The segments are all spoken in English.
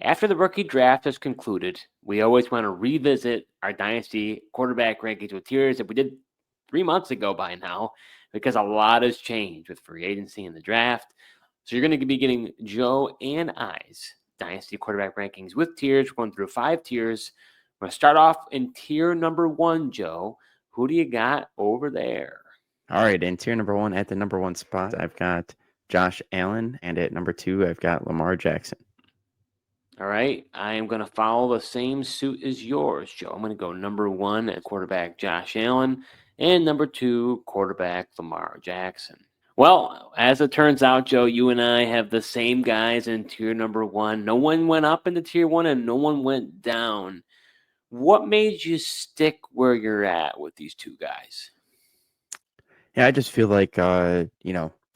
After the rookie draft has concluded, we always want to revisit our Dynasty quarterback rankings with tiers that we did 3 months ago by now, because a lot has changed with free agency and the draft. So you're going to be getting Joe and I's Dynasty quarterback rankings with tiers. We're going through 5 tiers. We're going to start off in tier number 1, Joe. Who do you got over there? All right, in tier number 1, at the number 1 spot, I've got Josh Allen, and at number 2, I've got Lamar Jackson. All right, I am going to follow the same suit as yours, Joe. I'm going to go number 1 at quarterback Josh Allen, and number 2, quarterback Lamar Jackson. Well, as it turns out, Joe, you and I have the same guys in tier number 1. No one went up into tier 1 and no one went down. What made you stick where you're at with these two guys? Yeah, I just feel like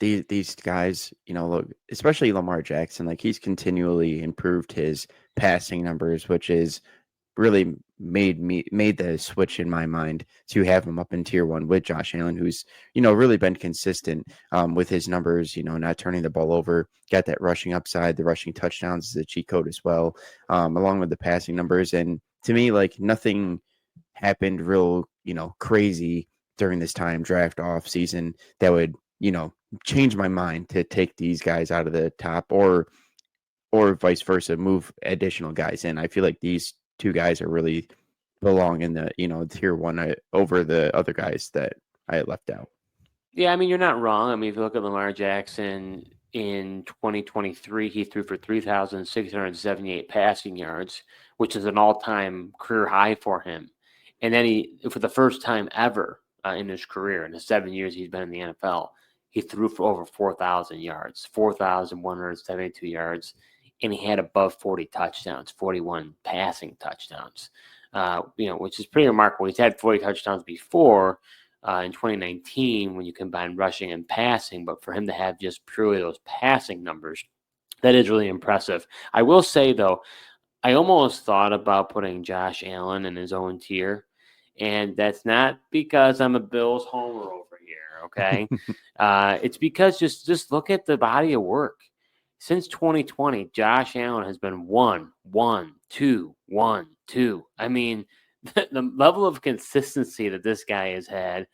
these guys, look, especially Lamar Jackson, like he's continually improved his passing numbers, which is really made the switch in my mind to have him up in tier 1 with Josh Allen, who's really been consistent with his numbers, not turning the ball over, got that rushing upside, the rushing touchdowns is a cheat code as well, along with the passing numbers. And to me, like nothing happened real crazy during this time draft off season that would change my mind to take these guys out of the top or vice versa, move additional guys in. I feel like these two guys are really belong in the tier 1 over the other guys that I left out. Yeah, I mean, you're not wrong. I mean, if you look at Lamar Jackson in 2023, he threw for 3,678 passing yards, which is an all-time career high for him. And then he, for the first time ever in his career, in the 7 years he's been in the NFL, he threw for over 4,000 yards, 4,172 yards, and he had above 40 touchdowns, 41 passing touchdowns, which is pretty remarkable. He's had 40 touchdowns before, in 2019 when you combine rushing and passing, but for him to have just purely those passing numbers, that is really impressive. I will say, though, I almost thought about putting Josh Allen in his own tier, and that's not because I'm a Bills homer over here, okay? It's because just look at the body of work. Since 2020, Josh Allen has been 1, 1, 2, 1, 2. I mean, the level of consistency that this guy has had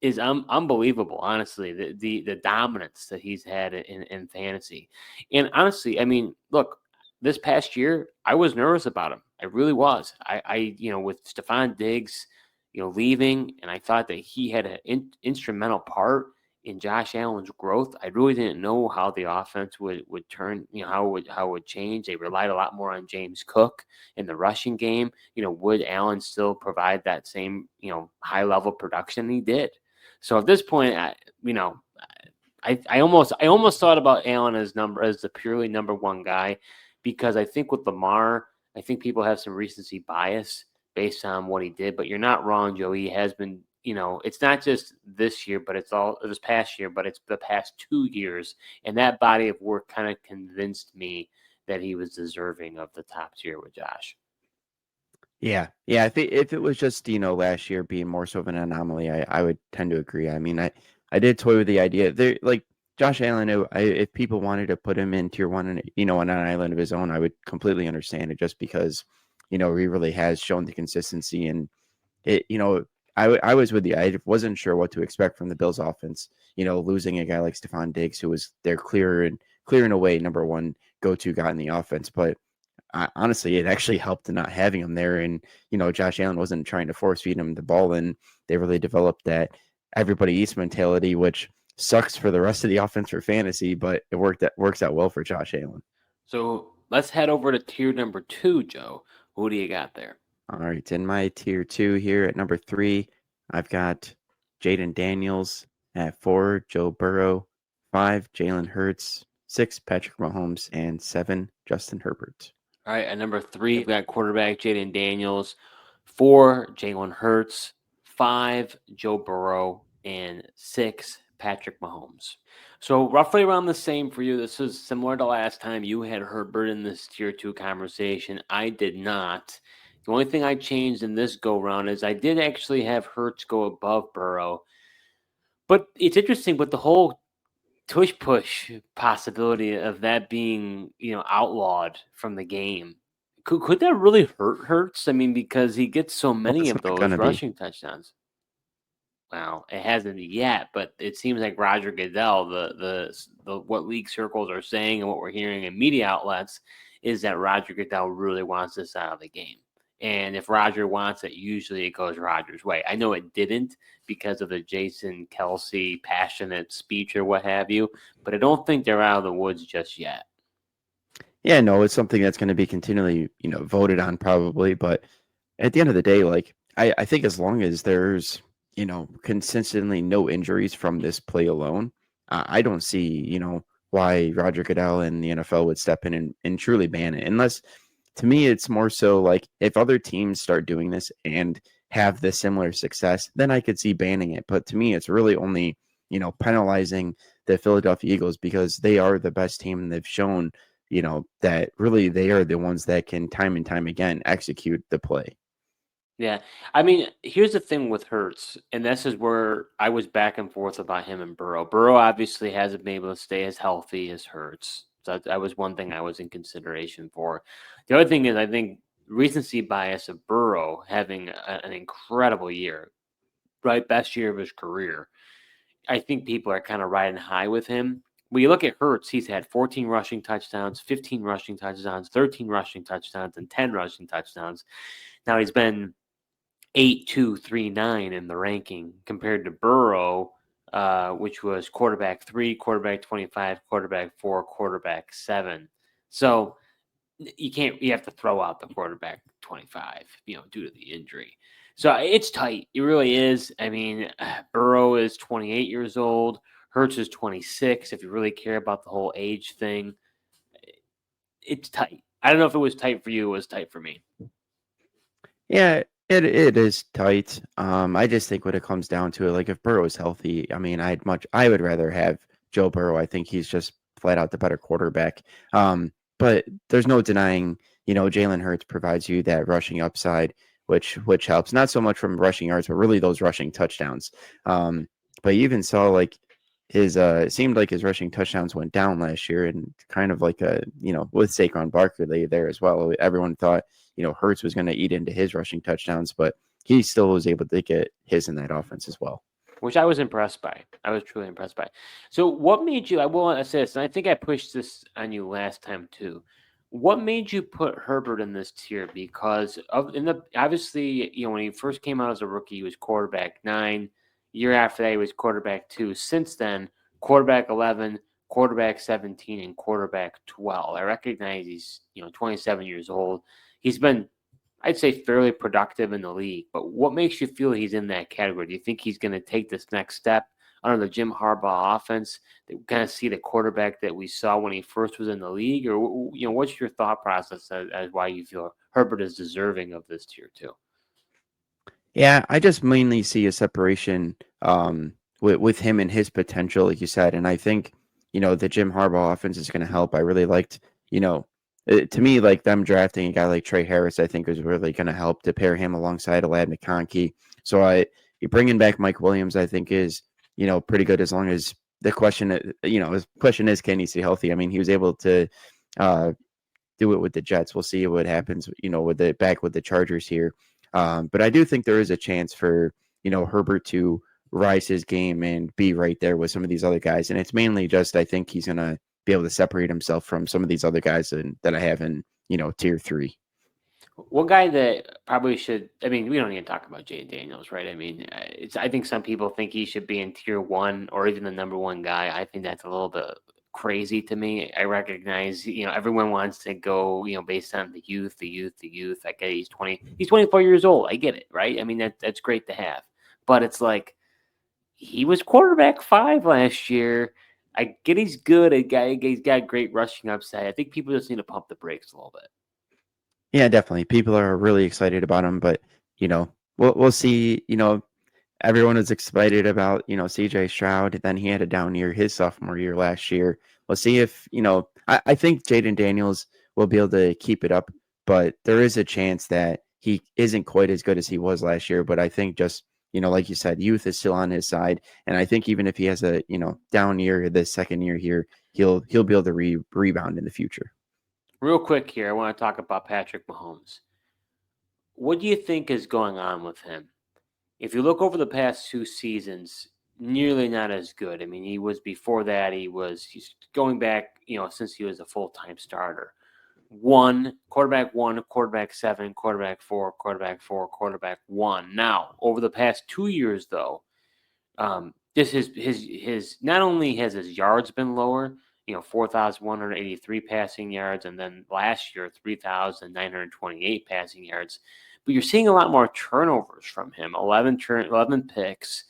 is unbelievable, honestly, the dominance that he's had in fantasy. And honestly, I mean, look, this past year, I was nervous about him. I really was. I with Stephon Diggs, leaving, and I thought that he had an instrumental part in Josh Allen's growth. I really didn't know how the offense would turn, how it would change. They relied a lot more on James Cook in the rushing game. Would Allen still provide that same, high level production? He did. So at this point, I almost thought about Allen as the purely number 1 guy, because I think with Lamar, I think people have some recency bias based on what he did. But you're not wrong, Joe. He has been, it's not just this year, but it's all this past year, but it's the past 2 years, and that body of work kind of convinced me that he was deserving of the top tier with Josh. Yeah. I think if it was just last year being more so of an anomaly, I would tend to agree. I mean, I did toy with the idea there, like Josh Allen. If people wanted to put him in tier 1 and on an island of his own, I would completely understand it, just because he really has shown the consistency. And it I was with you. I wasn't sure what to expect from the Bills offense, losing a guy like Stephon Diggs, who was their clear and away number 1 go-to guy in the offense. But honestly, it actually helped not having him there. And, Josh Allen wasn't trying to force feed him the ball, and they really developed that everybody eats mentality, which sucks for the rest of the offense for fantasy, but it works out well for Josh Allen. So let's head over to tier number 2, Joe. Who do you got there? All right. In my tier 2 here at number 3, I've got Jaden Daniels. At 4, Joe Burrow. 5, Jalen Hurts. 6, Patrick Mahomes. And 7, Justin Herbert. All right, at number 3, we've got quarterback Jaden Daniels. 4, Jalen Hurts. 5, Joe Burrow. And 6, Patrick Mahomes. So roughly around the same for you. This is similar to last time. You had Herbert in this tier 2 conversation. I did not. The only thing I changed in this go-round is I did actually have Hurts go above Burrow. But it's interesting with the whole tush push possibility of that being, outlawed from the game. Could that really hurt Hurts? I mean, because he gets so Well, many it's of not those gonna be. rushing touchdowns. Well, it hasn't yet, but it seems like Roger Goodell, the what league circles are saying and what we're hearing in media outlets is that Roger Goodell really wants this out of the game. And if Roger wants it, usually it goes Roger's way. I know it didn't because of the Jason Kelsey passionate speech or what have you, but I don't think they're out of the woods just yet. Yeah, no, it's something that's going to be continually, voted on probably. But at the end of the day, like I think as long as there's, consistently no injuries from this play alone, I don't see, why Roger Goodell and the NFL would step in and truly ban it. Unless, to me, it's more so like if other teams start doing this and have this similar success, then I could see banning it. But to me, it's really only, penalizing the Philadelphia Eagles because they are the best team and they've shown that really they are the ones that can time and time again execute the play. Yeah. I mean, here's the thing with Hurts, and this is where I was back and forth about him and Burrow. Burrow obviously hasn't been able to stay as healthy as Hurts. So that was one thing I was in consideration for. The other thing is, I think recency bias of Burrow having an incredible year, right? Best year of his career. I think people are kind of riding high with him. When you look at Hurts, he's had 14 rushing touchdowns, 15 rushing touchdowns, 13 rushing touchdowns, and 10 rushing touchdowns. Now he's been 8-2-3-9 in the ranking compared to Burrow, which was quarterback 3, quarterback 25, quarterback 4, quarterback 7. So you have to throw out the quarterback 25, due to the injury. So it's tight. It really is. I mean, Burrow is 28 years old. Hurts is 26. If you really care about the whole age thing, it's tight. I don't know if it was tight for you. It was tight for me. Yeah, it is tight. I just think when it comes down to it, like if Burrow is healthy, I mean, I would rather have Joe Burrow. I think he's just flat out the better quarterback. But there's no denying, Jalen Hurts provides you that rushing upside, which helps not so much from rushing yards, but really those rushing touchdowns. But you even saw like his it seemed like his rushing touchdowns went down last year, and kind of like with Saquon Barkley there as well. Everyone thought Hurts was going to eat into his rushing touchdowns, but he still was able to get his in that offense as well. Which I was impressed by. I was truly impressed by. So, what made you? I will say this, and I think I pushed this on you last time too. What made you put Herbert in this tier? Because obviously, when he first came out as a rookie, he was quarterback 9. Year after that, he was quarterback 2. Since then, quarterback 11, quarterback 17, and quarterback 12. I recognize he's 27 years old. He's been, I'd say, fairly productive in the league. But what makes you feel he's in that category? Do you think he's going to take this next step under the Jim Harbaugh offense? That we kind of see the quarterback that we saw when he first was in the league, or what's your thought process as why you feel Herbert is deserving of this tier too? Yeah, I just mainly see a separation with him and his potential, like you said. And I think, the Jim Harbaugh offense is going to help. I really liked, to me, like them drafting a guy like Trey Harris, I think was really going to help to pair him alongside Alad McConkey. So you bringing back Mike Williams, I think is, pretty good as long as the question is, can he stay healthy? I mean, he was able to uh, do it with the Jets. We'll see what happens, with the Chargers here. But I do think there is a chance for, Herbert to rise his game and be right there with some of these other guys. And it's mainly just, I think he's going to be able to separate himself from some of these other guys that I have in, tier 3. One guy that probably should, I mean, we don't even talk about Jay Daniels, right? I mean, I think some people think he should be in tier 1 or even the number 1 guy. I think that's a little bit crazy to me. I recognize, everyone wants to go, based on the youth, the youth, the youth. I get he's 24 years old. I get it, right? I mean, that's great to have. But it's like, he was quarterback 5 last year. I get he's good. He's got great rushing upside. I think people just need to pump the brakes a little bit. Yeah, definitely. People are really excited about him, but, we'll see, everyone was excited about, CJ Stroud. Then he had a down year his sophomore year last year. We'll see if, I think Jaden Daniels will be able to keep it up, but there is a chance that he isn't quite as good as he was last year. But I think just like you said, youth is still on his side. And I think even if he has a, down year this second year here, he'll be able to rebound in the future. Real quick here, I want to talk about Patrick Mahomes. What do you think is going on with him? If you look over the past 2 seasons, nearly not as good. I mean, he was before that, he's going back, since he was a full-time starter. Quarterback one, quarterback seven, quarterback four, quarterback one. Now, over the past 2 years, though, this his not only has his yards been lower, 4,183 passing yards, and then last year 3,928 passing yards, but you're seeing a lot more turnovers from him. 11 picks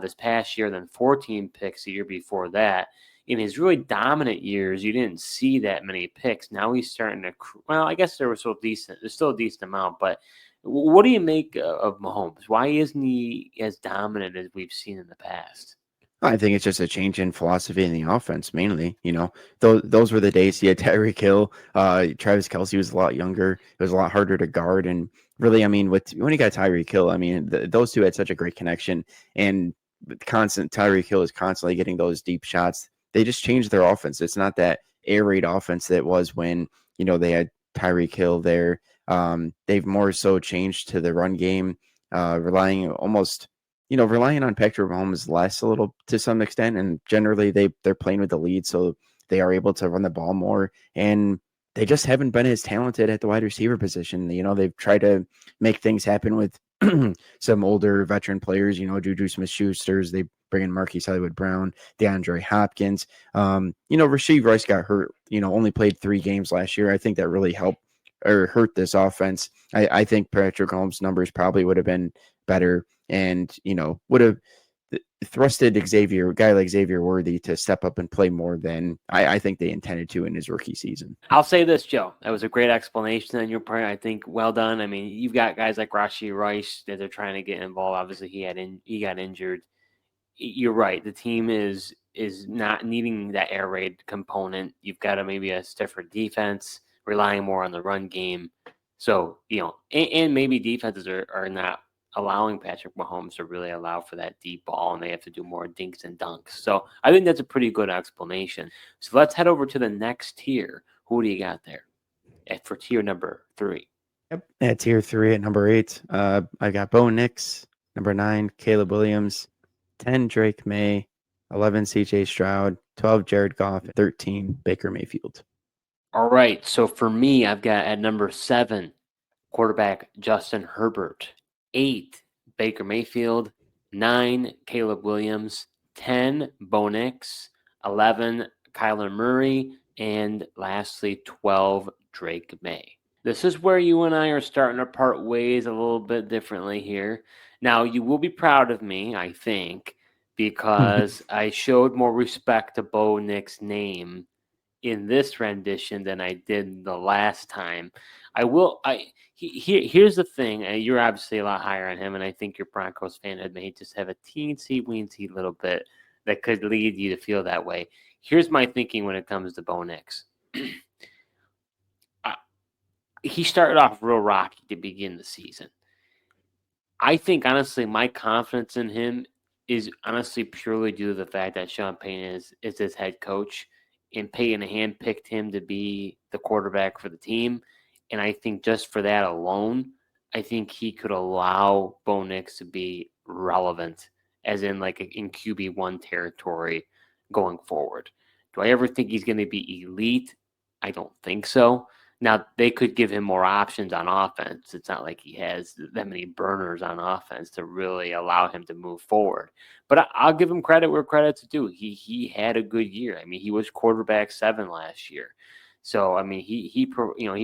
this past year, then 14 picks the year before that. In his really dominant years, you didn't see that many picks. Now he's starting to. Well, I guess there was still decent. There's still a decent amount, but what do you make of Mahomes? Why isn't he as dominant as we've seen in the past? I think it's just a change in philosophy in the offense, mainly. Those were the days he had Tyreek Hill. Travis Kelce was a lot younger. It was a lot harder to guard. And really, I mean, when he got Tyreek Hill, I mean, those two had such a great connection. And Tyreek Hill is constantly getting those deep shots. They just changed their offense. It's not that air raid offense that was when, they had Tyreek Hill there. They've more so changed to the run game, relying on Patrick Mahomes less a little to some extent, and generally they're playing with the lead, so they are able to run the ball more, and they just haven't been as talented at the wide receiver position. They've tried to make things happen with some older veteran players, Juju Smith-Schusters. They bring in Marquise Hollywood-Brown, DeAndre Hopkins. Rashee Rice got hurt, only played 3 games last year. I think that really helped or hurt this offense. I think Patrick Mahomes' numbers probably would have been better and, would have thrusted a guy like Xavier Worthy to step up and play more than I think they intended to in his rookie season. I'll say this, Joe. That was a great explanation on your part. I think well done. I mean, you've got guys like Rashee Rice that they're trying to get involved. Obviously, he got injured. You're right. The team is not needing that air raid component. You've got maybe a stiffer defense, relying more on the run game. So, and maybe defenses are not allowing Patrick Mahomes to really allow for that deep ball, and they have to do more dinks and dunks. So I think that's a pretty good explanation. So let's head over to the next tier. Who do you got there for tier number 3? Yep. At tier 3 at number 8, I got Bo Nix. Number 9, Caleb Williams. 10, Drake May. 11, CJ Stroud. 12, Jared Goff. 13, Baker Mayfield. All right. So for me, I've got at number 7, quarterback Justin Herbert. 8, Baker Mayfield. 9, Caleb Williams. 10, Bo Nix. 11, Kyler Murray. And lastly, 12, Drake May. This is where you and I are starting to part ways a little bit differently here. Now, you will be proud of me, I think, because I showed more respect to Bo Nix's name in this rendition than I did the last time. Here's the thing. You're obviously a lot higher on him, and I think your Broncos fan may just have a teensy-weensy little bit that could lead you to feel that way. Here's my thinking when it comes to Bo Nix. He started off real rocky to begin the season. I think, honestly, my confidence in him is honestly purely due to the fact that Sean Payton is his head coach, and Payton handpicked him to be the quarterback for the team. And I think just for that alone, I think he could allow Bo Nix to be relevant, as in like in QB1 territory going forward. Do I ever think he's going to be elite? I don't think so. Now, they could give him more options on offense. It's not like he has that many burners on offense to really allow him to move forward. But I'll give him credit where credit's due. He had a good year. I mean, he was quarterback 7 last year. So, I mean, he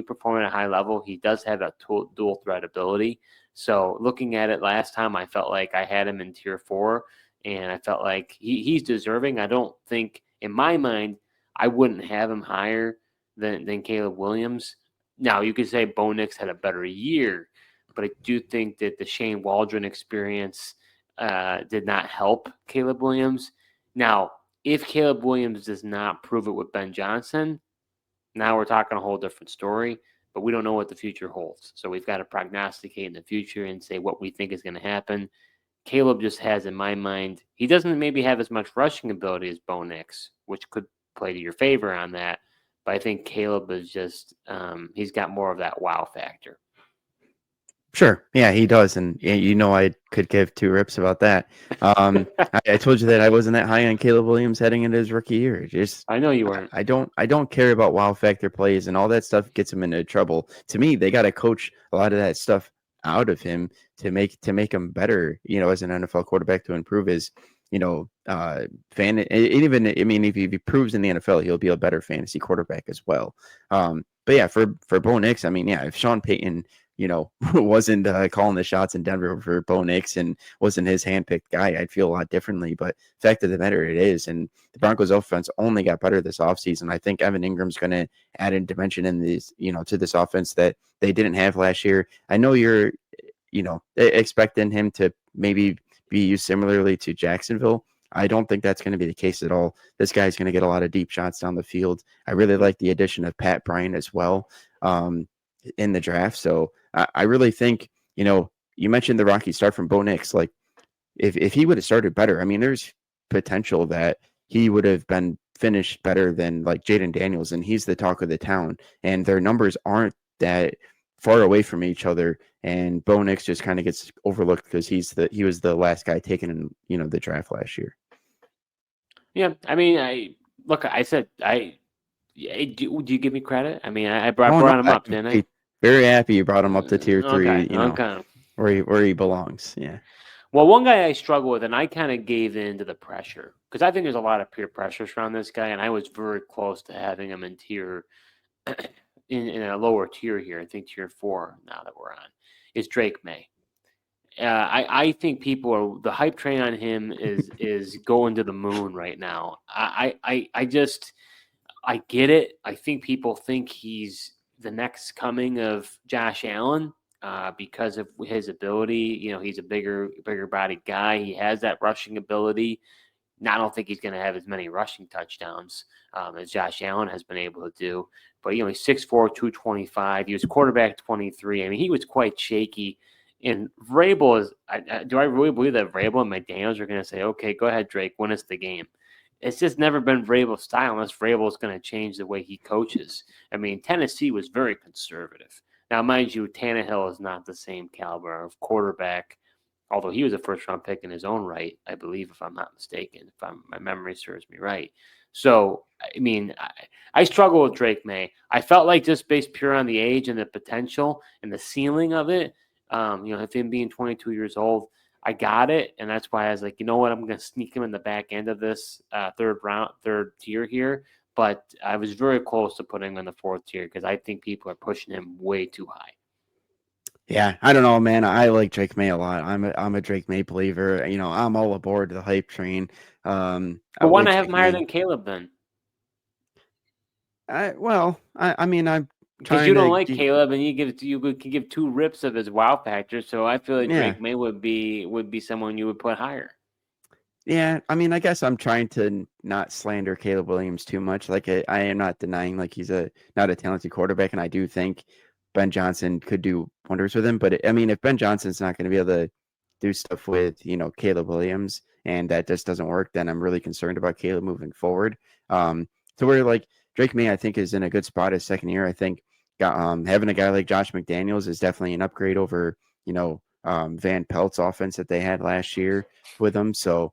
performed at a high level. He does have a dual threat ability. So, looking at it last time, I felt like I had him in tier 4, and I felt like he's deserving. I don't think, in my mind, I wouldn't have him higher than Caleb Williams. Now, you could say Bo Nix had a better year, but I do think that the Shane Waldron experience did not help Caleb Williams. Now, if Caleb Williams does not prove it with Ben Johnson, now we're talking a whole different story, but we don't know what the future holds. So we've got to prognosticate in the future and say what we think is going to happen. Caleb just has, in my mind, he doesn't maybe have as much rushing ability as Bo Nix, which could play to your favor on that. But I think Caleb is just he's got more of that wow factor. Sure. Yeah, he does. And I could give two rips about that. I told you that I wasn't that high on Caleb Williams heading into his rookie year. Just I know you weren't. I don't care about wow factor plays and all that stuff gets him into trouble. To me, they got to coach a lot of that stuff out of him to make him better, as an NFL quarterback to improve his, fan. And even, I mean, if he proves in the NFL, he'll be a better fantasy quarterback as well. But yeah, for Bo Nix, I mean, yeah, if Sean Payton, wasn't calling the shots in Denver for Bo Nix and wasn't his handpicked guy, I'd feel a lot differently. But fact of the matter, it is. And the Broncos offense only got better this offseason. I think Evan Ingram's going to add a dimension in this, to this offense that they didn't have last year. I know you're, expecting him to maybe be used similarly to Jacksonville. I don't think that's going to be the case at all. This guy's going to get a lot of deep shots down the field. I really like the addition of Pat Bryant as well in the draft. So I really think, you mentioned the rocky start from Bo Nix. Like, if he would have started better, I mean, there's potential that he would have been finished better than like Jaden Daniels, and he's the talk of the town. And their numbers aren't that far away from each other. And Bo Nix just kind of gets overlooked because he was the last guy taken in the draft last year. Yeah, I mean, I said do you give me credit? I mean, I brought him up, didn't I? Very happy you brought him up to tier 3. Okay. Where he belongs. Yeah. Well, one guy I struggle with, and I kind of gave in to the pressure because I think there's a lot of peer pressures around this guy, and I was very close to having him in tier in a lower tier here. I think tier 4 now that we're on is Drake May. I think the hype train on him is going to the moon right now. I get it. I think people think he's the next coming of Josh Allen because of his ability. He's a bigger bodied guy. He has that rushing ability. Now, I don't think he's going to have as many rushing touchdowns as Josh Allen has been able to do. But, he's 6'4", 225. He was quarterback 23. I mean, he was quite shaky. And Vrabel is do I really believe that Vrabel and McDaniels are going to say, okay, go ahead, Drake, win us the game? It's just never been Vrabel's style unless Vrabel is going to change the way he coaches. I mean, Tennessee was very conservative. Now, mind you, Tannehill is not the same caliber of quarterback, although he was a first-round pick in his own right, I believe, if I'm not mistaken, my memory serves me right. So, I mean, I struggle with Drake May. I felt like just based pure on the age and the potential and the ceiling of it, if him being 22 years old, I got it, and that's why I was like, you know what, I'm going to sneak him in the back end of this third tier here. But I was very close to putting him in the 4th tier because I think people are pushing him way too high. Yeah, I don't know, man. I like Drake May a lot. I'm a Drake May believer. I'm all aboard the hype train. But why not have him higher than Caleb then? I mean, I'm because you don't like Caleb, and you can give 2 rips of his wow factor. So I feel like Drake May would be someone you would put higher. Yeah, I mean, I guess I'm trying to not slander Caleb Williams too much. Like I am not denying like he's not a talented quarterback, and I do think Ben Johnson could do wonders with him. But I mean, if Ben Johnson's not going to be able to do stuff with Caleb Williams, and that just doesn't work, then I'm really concerned about Caleb moving forward. To where like Drake May, I think is in a good spot his second year. I think having a guy like Josh McDaniels is definitely an upgrade over Van Pelt's offense that they had last year with him. So.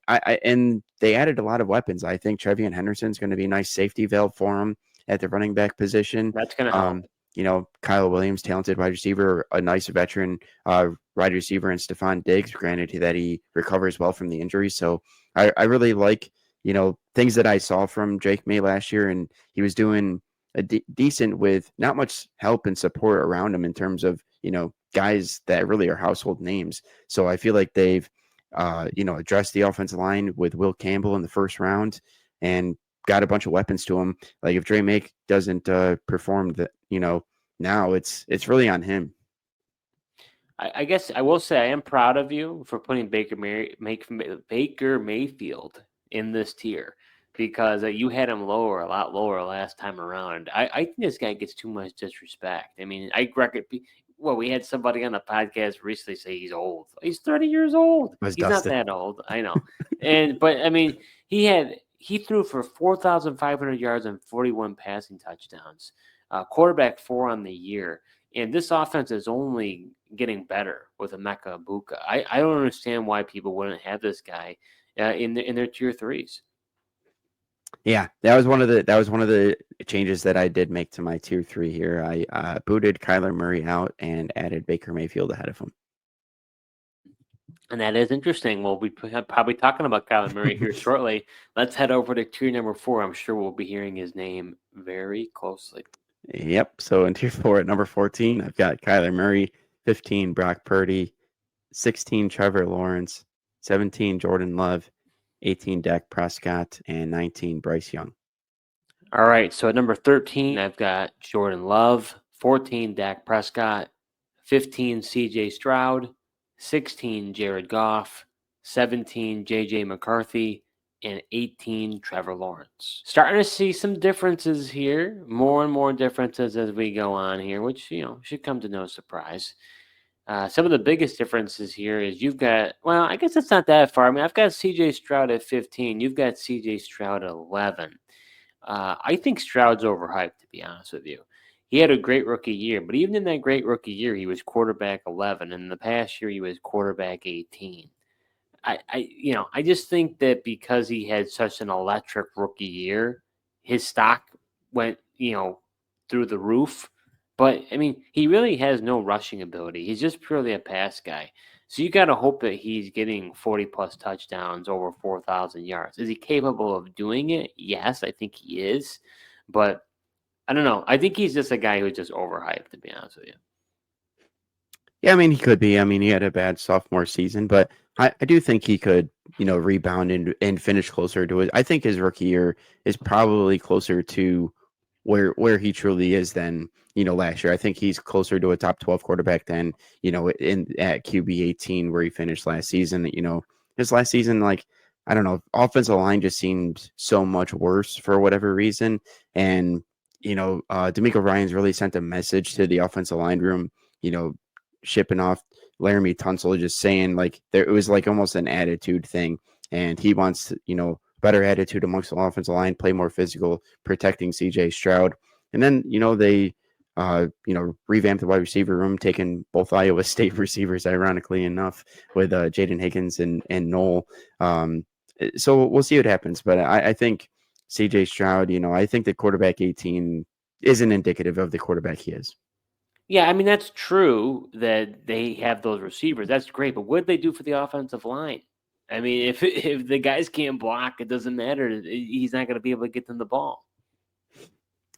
And they added a lot of weapons. I think Trevion Henderson's going to be a nice safety valve for him at the running back position. That's going to help. Kyle Williams, talented wide receiver, a nice veteran wide receiver, and Stephon Diggs, granted that he recovers well from the injury. So I really like, things that I saw from Drake May last year, and he was doing decent with not much help and support around him in terms of, guys that really are household names. So I feel like they've address the offensive line with Will Campbell in the first round and got a bunch of weapons to him. Like if Drake May doesn't perform now it's really on him. I guess I will say I am proud of you for putting Baker Mayfield in this tier because you had him a lot lower last time around. I think this guy gets too much disrespect. I mean, well, we had somebody on the podcast recently say he's old. He's 30 years old. Was He's not Dustin. that old. I know. But I mean, he threw for 4,500 yards and 41 passing touchdowns. Quarterback 4 on the year. And this offense is only getting better with Emeka Ibuka. I don't understand why people wouldn't have this guy in their tier threes. Yeah, that was one of the changes that I did make to my tier 3 here. I booted Kyler Murray out and added Baker Mayfield ahead of him. And that is interesting. We'll be probably talking about Kyler Murray here shortly. Let's head over to tier number 4. I'm sure we'll be hearing his name very closely. Yep. So in tier 4 at number 14, I've got Kyler Murray, 15 Brock Purdy, 16 Trevor Lawrence, 17 Jordan Love, 18 Dak Prescott, and 19 Bryce Young. All right. So at number 13, I've got Jordan Love, 14 Dak Prescott, 15 CJ Stroud, 16 Jared Goff, 17 JJ McCarthy, and 18 Trevor Lawrence. Starting to see some differences here, more and more differences as we go on here, which should come to no surprise. Some of the biggest differences here is you've got, well, I guess it's not that far. I mean, I've got CJ Stroud at 15. You've got CJ Stroud at 11. I think Stroud's overhyped, to be honest with you. He had a great rookie year, but even in that great rookie year, he was quarterback 11, and in the past year, he was quarterback 18. I just think that because he had such an electric rookie year, his stock went, through the roof. But I mean, he really has no rushing ability. He's just purely a pass guy. So you got to hope that he's getting 40 plus touchdowns over 4,000 yards. Is he capable of doing it? Yes, I think he is. But I don't know. I think he's just a guy who's just overhyped, to be honest with you. Yeah, I mean, he could be. I mean, he had a bad sophomore season, but I do think he could, rebound and finish closer to it. I think his rookie year is probably closer to where he truly is than, last year. I think he's closer to a top 12 quarterback than, in at QB 18 where he finished last season. His last season, like, I don't know, offensive line just seemed so much worse for whatever reason. And, D'Amico Ryans really sent a message to the offensive line room, shipping off Laramie Tunsil, just saying like it was like almost an attitude thing. And he wants, better attitude amongst the offensive line, play more physical, protecting CJ Stroud. And then, they, revamped the wide receiver room, taking both Iowa State receivers, ironically enough, with Jaden Higgins and Noel. So we'll see what happens. But I think CJ Stroud, I think the quarterback 18 isn't indicative of the quarterback he is. Yeah, I mean, that's true that they have those receivers. That's great. But what did they do for the offensive line? I mean, if the guys can't block, it doesn't matter. He's not going to be able to get them the ball.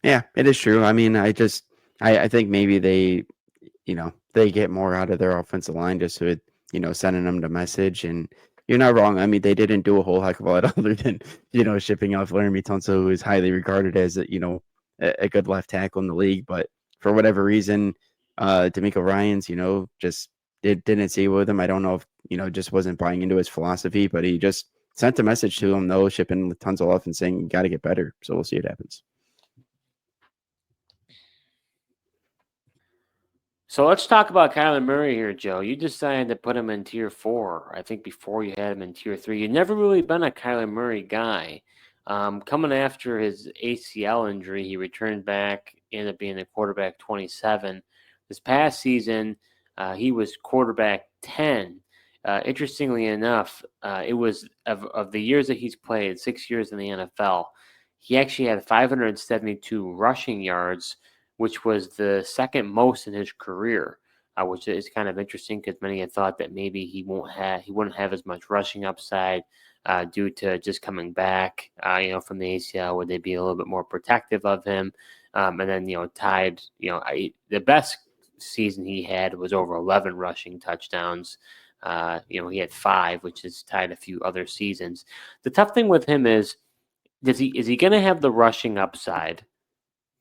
Yeah, it is true. I mean, I think maybe they get more out of their offensive line just with, sending them the message. And you're not wrong. I mean, they didn't do a whole heck of a lot other than, shipping off Laramie Tunsil, who is highly regarded as, a good left tackle in the league. But for whatever reason, D'Amico Ryans, just didn't see with him. I don't know if, just wasn't buying into his philosophy, but he just sent a message to him, though, shipping Tunsil off and saying, you got to get better. So we'll see what happens. So let's talk about Kyler Murray here, Joe. You decided to put him in tier 4. I think before you had him in tier 3. You've never really been a Kyler Murray guy. Coming after his ACL injury, he returned back, ended up being a quarterback 27. This past season, he was quarterback 10. Interestingly enough, it was of the years that he's played, 6 years in the NFL, he actually had 572 rushing yards, which was the second most in his career, which is kind of interesting because many had thought that maybe he wouldn't have as much rushing upside due to just coming back, from the ACL. Would they be a little bit more protective of him? And then tied, the best season he had was over 11 rushing touchdowns. He had 5, which is tied a few other seasons. The tough thing with him is he going to have the rushing upside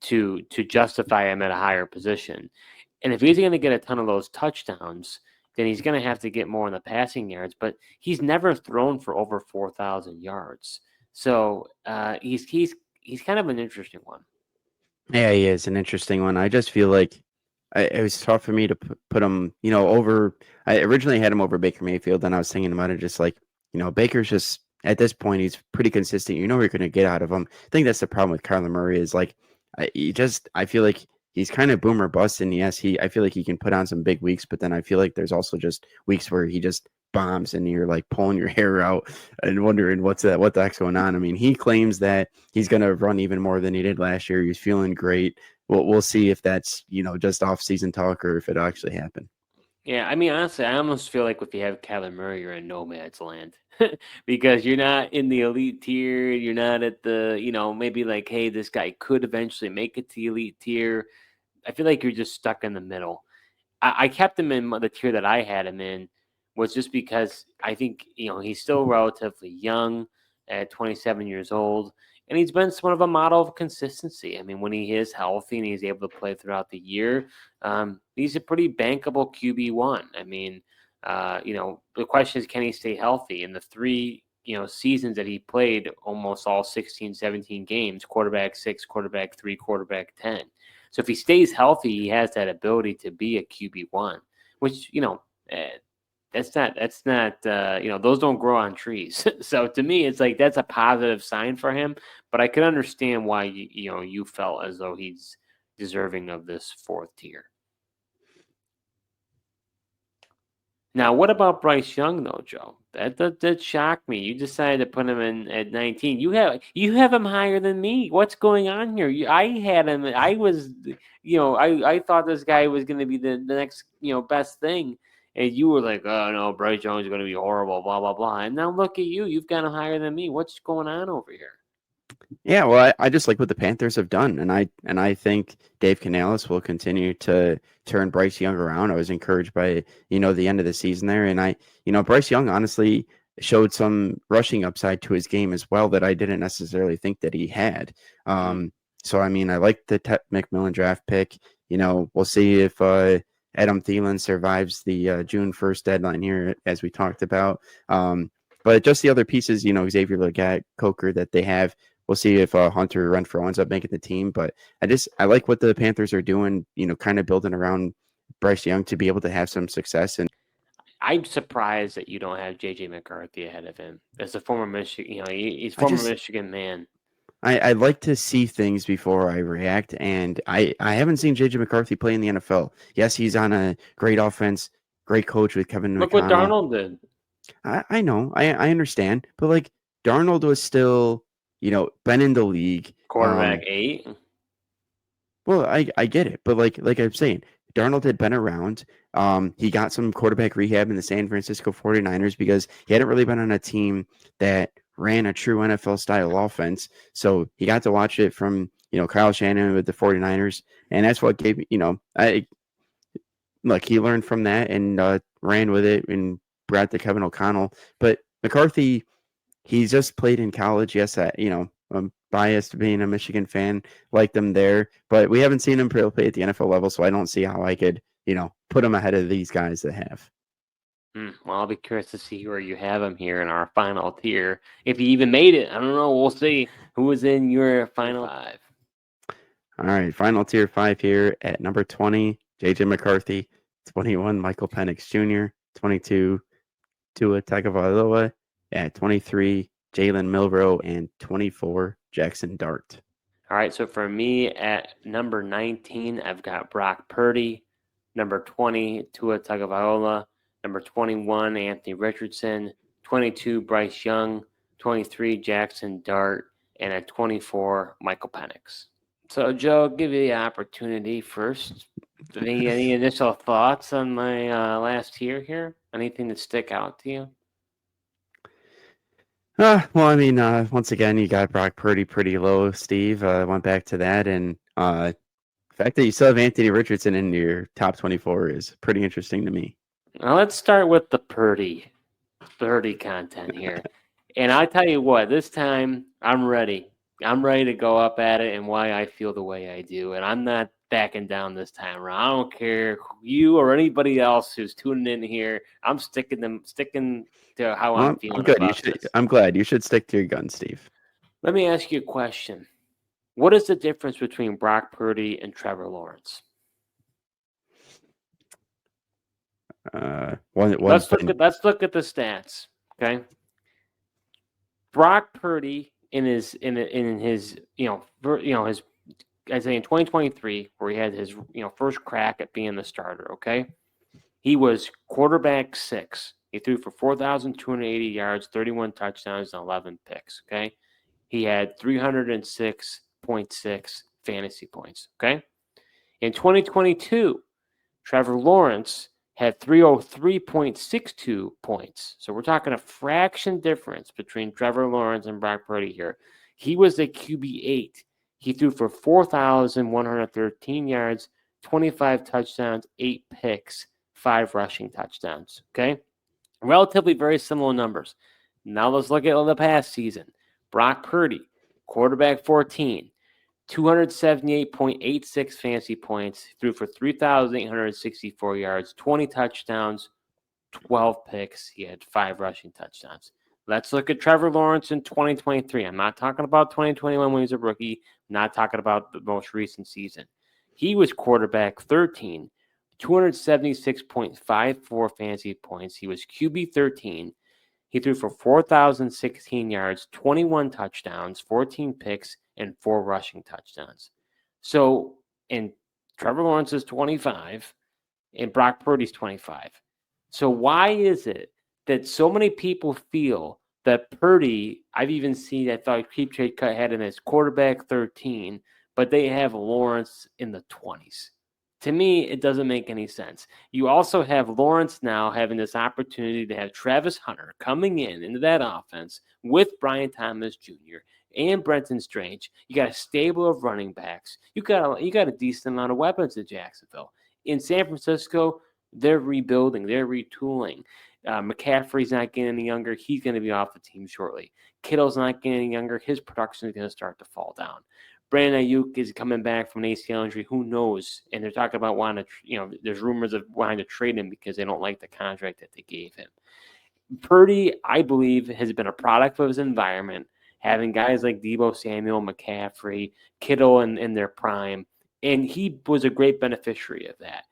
to justify him at a higher position? And if he's going to get a ton of those touchdowns, then he's going to have to get more in the passing yards. But he's never thrown for over 4,000 yards, so he's kind of an interesting one. Yeah, he is an interesting one. I just feel like it was tough for me to put him, over. I originally had him over Baker Mayfield, and I was thinking about it just like, Baker's just at this point he's pretty consistent. You know what you're going to get out of him. I think that's the problem with Kyler Murray is like, I feel like he's kind of boomer bust, and yes, I feel like he can put on some big weeks, but then I feel like there's also just weeks where he just bombs, and you're like pulling your hair out and wondering what the heck's going on. I mean, he claims that he's going to run even more than he did last year. He's feeling great. We'll see if that's just off season talk or if it'll actually happen. Yeah, I mean, honestly, I almost feel like if you have Kyler Murray, you're in no man's land because you're not in the elite tier. You're not at the, maybe like, hey, this guy could eventually make it to the elite tier. I feel like you're just stuck in the middle. I kept him in the tier that I had him in was just because I think, he's still relatively young at 27 years old. And he's been sort of a model of consistency. I mean, when he is healthy and he's able to play throughout the year, he's a pretty bankable QB1. I mean, the question is, can he stay healthy? In the three, seasons that he played almost all 16, 17 games, quarterback 6, quarterback 3, quarterback 10. So if he stays healthy, he has that ability to be a QB1, which, that's not those don't grow on trees. So to me, it's like that's a positive sign for him. But I could understand why you felt as though he's deserving of this fourth tier. Now, what about Bryce Young though, Joe? That shocked me. You decided to put him in at 19. You have him higher than me. What's going on here? I had him. I was, I thought this guy was going to be the next best thing. And you were like, oh no, Bryce Young is going to be horrible, blah blah blah. And now look at you. You've got him higher than me. What's going on over here? Yeah, well, I just like what the Panthers have done, and I think Dave Canales will continue to turn Bryce Young around. I was encouraged by the end of the season there, and Bryce Young honestly showed some rushing upside to his game as well that I didn't necessarily think that he had. So I mean, I like the McMillan draft pick. We'll see if Adam Thielen survives the June 1st deadline here, as we talked about. But just the other pieces, Xavier Legette, Coker that they have. We'll see if Hunter Renfrow ends up making the team, but I like what the Panthers are doing. Kind of building around Bryce Young to be able to have some success. And I'm surprised that you don't have JJ McCarthy ahead of him as a former Michigan. He's I former just Michigan man. I like to see things before I react, and I haven't seen JJ McCarthy play in the NFL. Yes, he's on a great offense, great coach with Kevin Look what McConnell. Darnold did. I know, I understand, but like Darnold was still, been in the league. Quarterback 8. Well, I get it, but like I'm saying, Darnold had been around. He got some quarterback rehab in the San Francisco 49ers because he hadn't really been on a team that ran a true NFL style offense. So he got to watch it from, Kyle Shanahan with the 49ers. And that's what gave, he learned from that and ran with it and brought to Kevin O'Connell. But McCarthy, he just played in college. Yes, I'm biased being a Michigan fan, like them there, but we haven't seen him play at the NFL level, so I don't see how I could, put him ahead of these guys that have. Well, I'll be curious to see where you have him here in our final tier. If he even made it, I don't know. We'll see. Who was in your final 5? All right, final tier 5 here at number 20, JJ McCarthy, 21, Michael Penix Jr., 22, Tua Tagovailoa, at 23, Jalen Milroe, and 24, Jackson Dart. All right, so for me at number 19, I've got Brock Purdy. Number 20, Tua Tagovailoa. Number 21, Anthony Richardson. 22, Bryce Young. 23, Jackson Dart. And at 24, Michael Penix. So, Joe, I'll give you the opportunity first. Any initial thoughts on my last tier here? Anything that stick out to you? Well, I mean, once again, you got Brock Purdy pretty low, Steve. Went back to that, and the fact that you still have Anthony Richardson in your top 24 is pretty interesting to me. Now, let's start with the Purdy content here. And I tell you what, this time I'm ready. I'm ready to go up at it and why I feel the way I do. And I'm not backing down this time around. I don't care who you or anybody else who's tuning in here. I'm sticking to how I'm feeling I'm good. about this. I'm glad you should stick to your gun, Steve. Let me ask you a question. What is the difference between Brock Purdy and Trevor Lawrence? One's been Let's look at the stats. Okay, Brock Purdy in his his I say in 2023 where he had his first crack at being the starter. Okay, he was quarterback 6. He threw for 4,280 yards, 31 touchdowns, and 11 picks. Okay, he had 306.6 fantasy points. Okay, in 2022, Trevor Lawrence had 303.62 points. So we're talking a fraction difference between Trevor Lawrence and Brock Purdy here. He was a QB 8. He threw for 4,113 yards, 25 touchdowns, 8 picks, 5 rushing touchdowns. Okay, relatively very similar numbers. Now let's look at the past season. Brock Purdy, quarterback 14, 278.86 fantasy points, threw for 3,864 yards, 20 touchdowns, 12 picks. He had 5 rushing touchdowns. Let's look at Trevor Lawrence in 2023. I'm not talking about 2021 when he was a rookie. I'm not talking about the most recent season. He was quarterback 13, 276.54 fantasy points. He was QB 13. He threw for 4,016 yards, 21 touchdowns, 14 picks, and 4 rushing touchdowns. So, and Trevor Lawrence is 25, and Brock Purdy's 25. So why is it that so many people feel that Purdy, I've even seen, I thought Keep Trade Cut had him as quarterback 13, but they have Lawrence in the 20s. To me, it doesn't make any sense. You also have Lawrence now having this opportunity to have Travis Hunter coming into that offense with Brian Thomas Jr. and Brenton Strange. You got a stable of running backs. You got a decent amount of weapons in Jacksonville. In San Francisco, they're rebuilding. They're retooling. McCaffrey's not getting any younger. He's going to be off the team shortly. Kittle's not getting any younger. His production is going to start to fall down. Brandon Ayuk is coming back from an ACL injury. Who knows? And they're talking about wanting to, there's rumors of wanting to trade him because they don't like the contract that they gave him. Purdy, I believe, has been a product of his environment, having guys like Deebo Samuel, McCaffrey, Kittle in their prime, and he was a great beneficiary of that.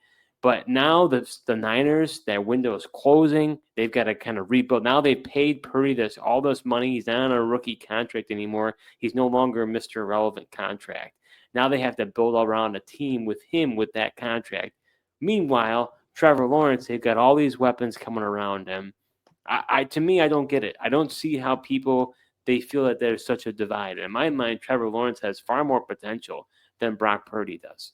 But now the Niners, that window is closing. They've got to kind of rebuild. Now they paid Purdy all this money. He's not on a rookie contract anymore. He's no longer a Mr. Irrelevant contract. Now they have to build around a team with him with that contract. Meanwhile, Trevor Lawrence, they've got all these weapons coming around him. To me, I don't get it. I don't see how they feel that there's such a divide. In my mind, Trevor Lawrence has far more potential than Brock Purdy does.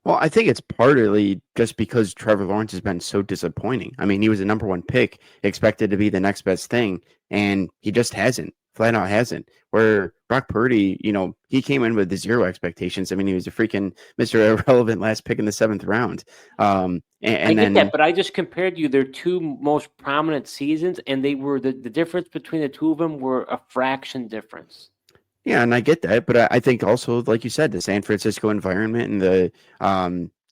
Well, I think it's partly just because Trevor Lawrence has been so disappointing. I mean, he was a number 1 pick, expected to be the next best thing, and he just hasn't. Flat out hasn't. Where Brock Purdy, he came in with the 0 expectations. I mean, he was a freaking Mr. Irrelevant last pick in the 7th round. I get that, but I just compared you their 2 most prominent seasons, and they were the difference between the 2 of them were a fraction difference. Yeah, and I get that, but I think also, like you said, the San Francisco environment and the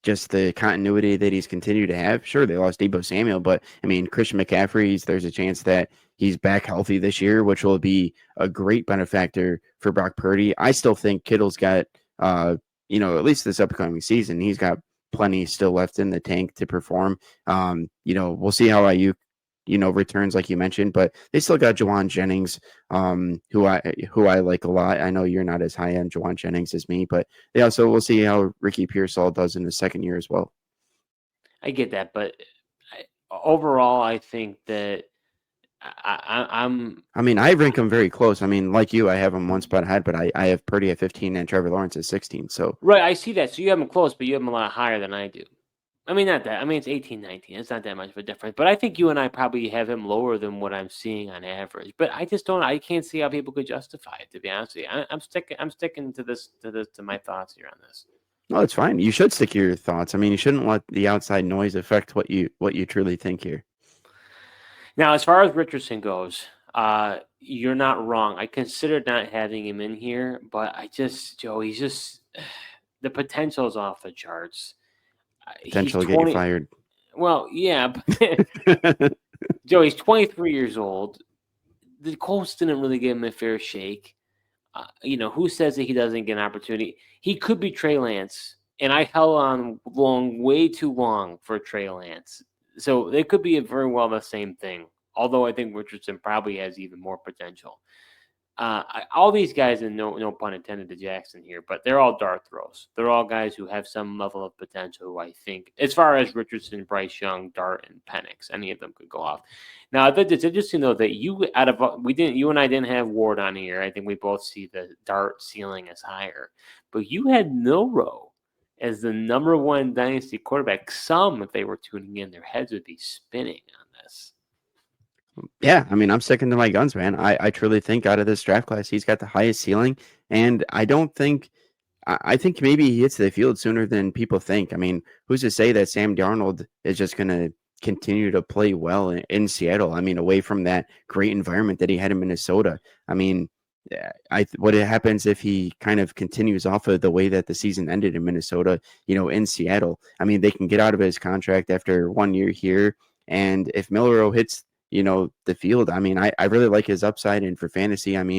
just the continuity that he's continued to have. Sure, they lost Deebo Samuel, but I mean, Christian McCaffrey, there's a chance that he's back healthy this year, which will be a great benefactor for Brock Purdy. I still think Kittle's got, at least this upcoming season, he's got plenty still left in the tank to perform. We'll see how Ayuk returns like you mentioned, but they still got Juwan Jennings, who I like a lot. I know you're not as high on Juwan Jennings as me, but they also we'll see how Ricky Pearsall does in his second year as well. I get that, but overall, I think that I'm. I mean, I rank them very close. I mean, like you, I have them 1 spot ahead, but I have Purdy at 15 and Trevor Lawrence at 16. So Right, I see that. So you have them close, but you have them a lot higher than I do. I mean, not that. I mean, it's 18, 19. It's not that much of a difference. But I think you and I probably have him lower than what I'm seeing on average. But I just don't. I can't see how people could justify it. To be honest with you, I'm sticking to my thoughts here on this. No, it's fine. You should stick to your thoughts. I mean, you shouldn't let the outside noise affect what you truly think here. Now, as far as Richardson goes, you're not wrong. I considered not having him in here, but Joe, he's just the potential is off the charts. Potential to get you fired. Well, yeah. Joe, he's 23 years old. The Colts didn't really give him a fair shake. Who says that he doesn't get an opportunity? He could be Trey Lance, and I held on way too long for Trey Lance. So it could be very well the same thing. Although I think Richardson probably has even more potential. All these guys, and no pun intended to Jackson here, but they're all dart throws. They're all guys who have some level of potential. Who I think, as far as Richardson, Bryce Young, Dart, and Penix, any of them could go off. Now, I think it's interesting though that you and I didn't have Ward on here. I think we both see the Dart ceiling as higher, but you had Milroe as the number one dynasty quarterback. Some, if they were tuning in, their heads would be spinning on this. Yeah, I mean, I'm sticking to my guns, man. I truly think out of this draft class, he's got the highest ceiling, and I don't think I think maybe he hits the field sooner than people think. I mean, who's to say that Sam Darnold is just going to continue to play well in Seattle? I mean, away from that great environment that he had in Minnesota. I mean, what happens if he kind of continues off of the way that the season ended in Minnesota, in Seattle? I mean, they can get out of his contract after 1 year here. And if Milroe hits, the field, I mean, I really like his upside. And for fantasy, I mean,